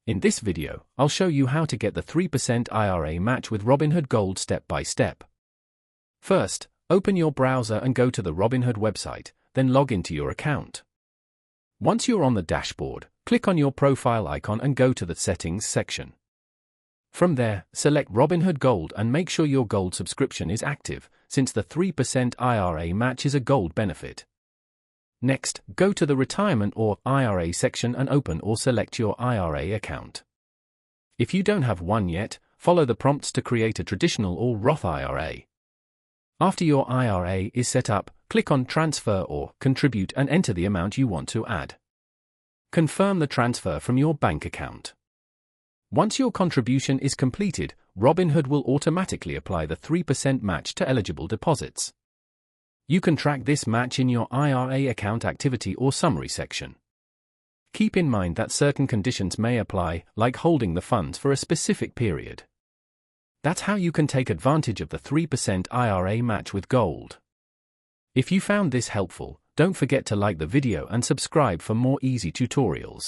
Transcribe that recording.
In this video, I'll show you how to get the 3% IRA match with Robinhood Gold step by step. First, open your browser and go to the Robinhood website, then log into your account. Once you're on the dashboard, click on your profile icon and go to the Settings section. From there, select Robinhood Gold and make sure your Gold subscription is active, since the 3% IRA match is a Gold benefit. Next, go to the Retirement or IRA section and open or select your IRA account. If you don't have one yet, follow the prompts to create a traditional or Roth IRA. After your IRA is set up, click on Transfer or Contribute and enter the amount you want to add. Confirm the transfer from your bank account. Once your contribution is completed, Robinhood will automatically apply the 3% match to eligible deposits. You can track this match in your IRA account activity or summary section. Keep in mind that certain conditions may apply, like holding the funds for a specific period. That's how you can take advantage of the 3% IRA match with Gold. If you found this helpful, don't forget to like the video and subscribe for more easy tutorials.